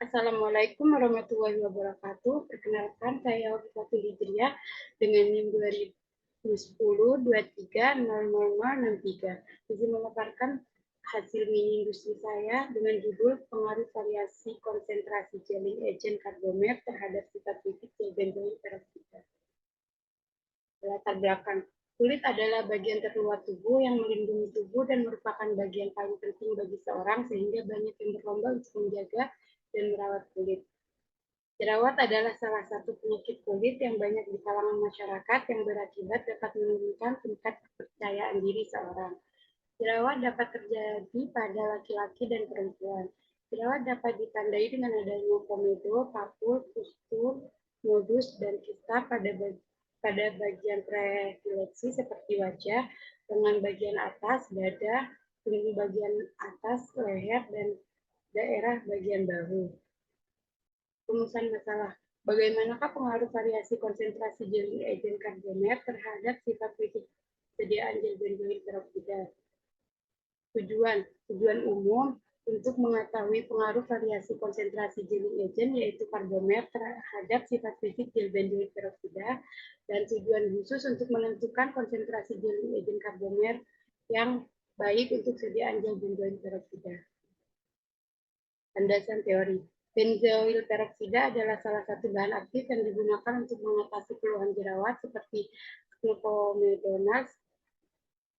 Assalamualaikum warahmatullahi wabarakatuh. Perkenalkan, saya Fatul Hijriah dengan NIM 2010-23-00063. Izin memaparkan hasil mini industri saya dengan judul pengaruh variasi konsentrasi gelling agent karbomer terhadap sifat fisik sel benzoil peroksida. Latar belakang. Kulit adalah bagian terluar tubuh yang melindungi tubuh dan merupakan bagian paling penting bagi seorang sehingga banyak yang berlomba untuk menjaga dan merawat kulit. Jerawat adalah salah satu penyakit kulit yang banyak di kalangan masyarakat yang berakibat dapat menurunkan tingkat kepercayaan diri seorang. Jerawat dapat terjadi pada laki-laki dan perempuan. Jerawat dapat ditandai dengan adanya komedo, papul, pustul, nodus, dan kista pada bagian prefileksi seperti wajah, lengan bagian atas, dada, seluruh bagian atas, leher, dan daerah bagian bahu. Rumusan masalah. Bagaimanakah pengaruh variasi konsentrasi gelling agent karbomer terhadap sifat fisik sediaan gel benzoil peroksida? Tujuan umum untuk mengetahui pengaruh variasi konsentrasi gelling agent yaitu karbomer terhadap sifat fisik gel benzoil peroksida, dan tujuan khusus untuk menentukan konsentrasi gelling agent karbomer yang baik untuk sediaan gel benzoil peroksida. Landasan teori. Benzoil peroksida adalah salah satu bahan aktif yang digunakan untuk mengatasi keluhan jerawat seperti Mucomedonas.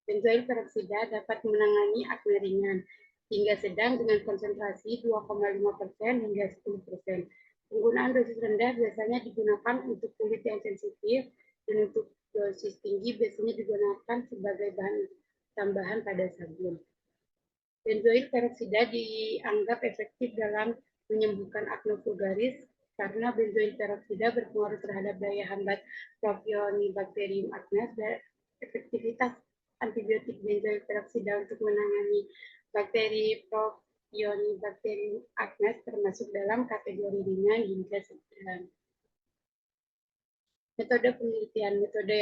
Benzoil peroksida dapat menangani akne ringan hingga sedang dengan konsentrasi 2,5% hingga 10%. Penggunaan dosis rendah biasanya digunakan untuk kulit yang sensitif, dan untuk dosis tinggi biasanya digunakan sebagai bahan tambahan pada sabun. Benzoil peroksida dianggap efektif dalam menyembuhkan akne vulgaris karena benzoil peroksida berpengaruh terhadap daya hambat Propionibacterium acnes dan efektivitas antibiotik benzoil peroksida untuk menangani bakteri Propionibacterium acnes termasuk dalam kategori ringan hingga sedang. Metode penelitian. Metode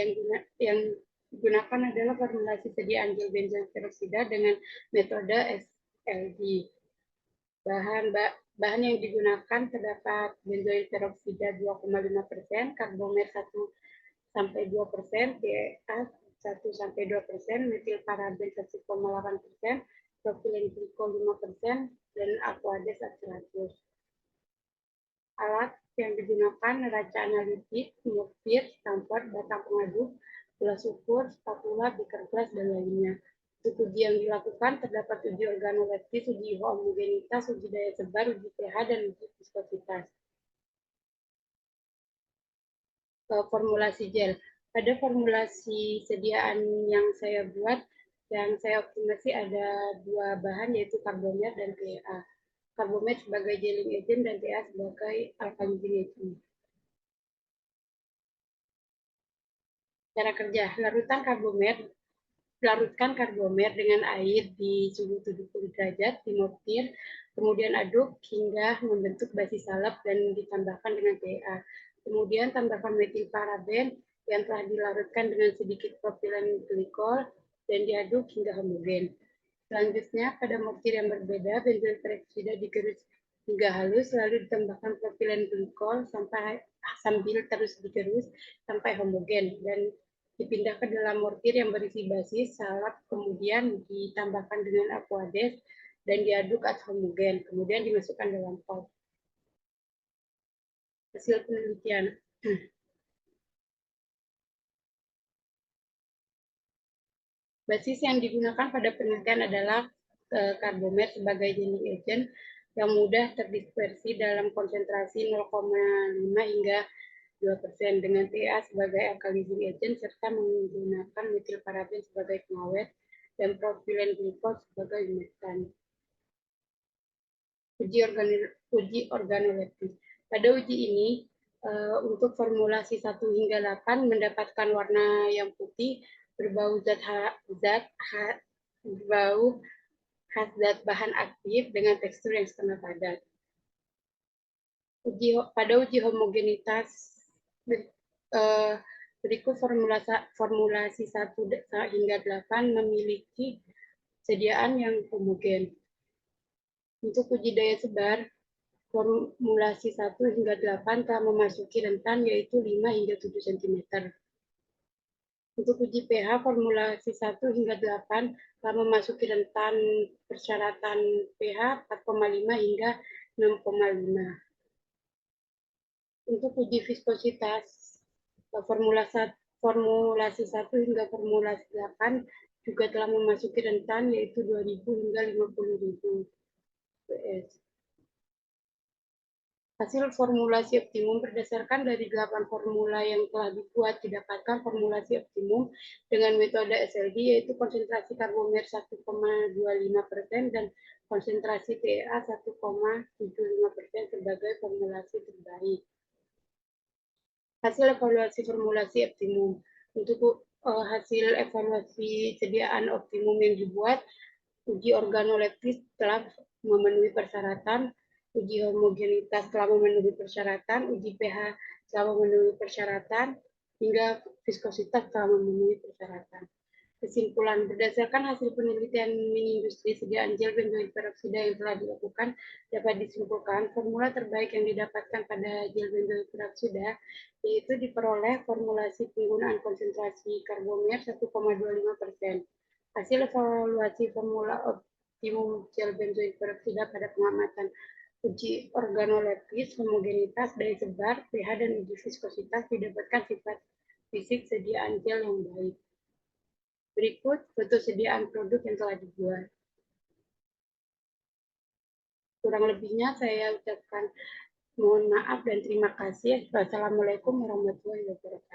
yang digunakan adalah formulasi sediaan gel benzoil peroksida dengan metode SLD. Bahan yang digunakan terdapat benzoil peroksida 2,5%, karbomer 1-2%, DEA 1-2%, metil paraben 1,8%, propilen glikol 5%, dan aquades 100. Alat yang digunakan neraca analitik, mortir, stamper, batang pengaduk, gelas ukur, spatula, beaker glass, dan lainnya. Untuk uji yang dilakukan terdapat uji organoleptis, uji homogenitas, uji daya sebar, uji pH, dan uji viskositas. Formulasi gel. Pada formulasi sediaan yang saya buat, yang saya optimasi ada dua bahan yaitu karbomer dan PA. Karbomer sebagai gelling agent dan PA sebagai alkali agent. Cara kerja, larutkan karbomer dengan air di suhu 70 derajat di mortir, kemudian aduk hingga membentuk basi salep dan ditambahkan dengan PA. Kemudian tambahkan metil paraben yang telah dilarutkan dengan sedikit propilen glikol dan diaduk hingga homogen. Selanjutnya, pada mortir yang berbeda, benzoil peroksida digerus hingga halus, lalu ditambahkan propilen glikol sambil terus digerus sampai homogen, dan dipindah ke dalam mortir yang berisi basis salep, kemudian ditambahkan dengan aquades dan diaduk ad homogen, kemudian dimasukkan dalam pot. Hasil penelitian. Basis yang digunakan pada penelitian adalah karbomer sebagai gelling agent yang mudah terdispersi dalam konsentrasi 0,5 hingga 2% dengan PA sebagai alkali agent serta menggunakan metil paraben sebagai pengawet dan propilen glikol sebagai humectant. Uji organoleptis. Pada uji ini, untuk formulasi 1 hingga 8 mendapatkan warna yang putih, berbau khas zat bahan aktif dengan tekstur yang setengah padat. Pada uji homogenitas berikut formulasi 1 hingga 8 memiliki sediaan yang homogen. Untuk uji daya sebar, formulasi 1 hingga 8 telah memasuki rentan yaitu 5 hingga 7 cm. Untuk uji pH formulasi 1 hingga 8 telah memasuki rentan persyaratan pH 4,5 hingga 6,5. Untuk uji viskositas formulasi 1 hingga formulasi 8 juga telah memasuki rentan yaitu 2000 hingga 50.000 PS. Hasil formulasi optimum berdasarkan dari 8 formula yang telah dibuat didapatkan formulasi optimum dengan metode SLD yaitu konsentrasi karbomer 1,25% dan konsentrasi TEA 1,75% sebagai formulasi terbaik. Hasil evaluasi formulasi optimum. Untuk hasil evaluasi sediaan optimum yang dibuat, uji organoleptis telah memenuhi persyaratan, uji homogenitas telah memenuhi persyaratan, uji pH telah memenuhi persyaratan, hingga viskositas telah memenuhi persyaratan. Kesimpulan, berdasarkan hasil penelitian mini industri sediaan gel benzoid peroksida yang telah dilakukan, dapat disimpulkan formula terbaik yang didapatkan pada gel benzoid peroksida yaitu diperoleh formulasi penggunaan konsentrasi karbomer 1,25%. Hasil evaluasi formula optimum gel benzoid peroksida pada pengamatan uji organoleptis, homogenitas, daya sebar, pH, dan uji viskositas didapatkan sifat fisik sediaan gel yang baik. Berikut foto sediaan produk yang telah dibuat. Kurang lebihnya saya ucapkan mohon maaf dan terima kasih. Wassalamualaikum warahmatullahi wabarakatuh.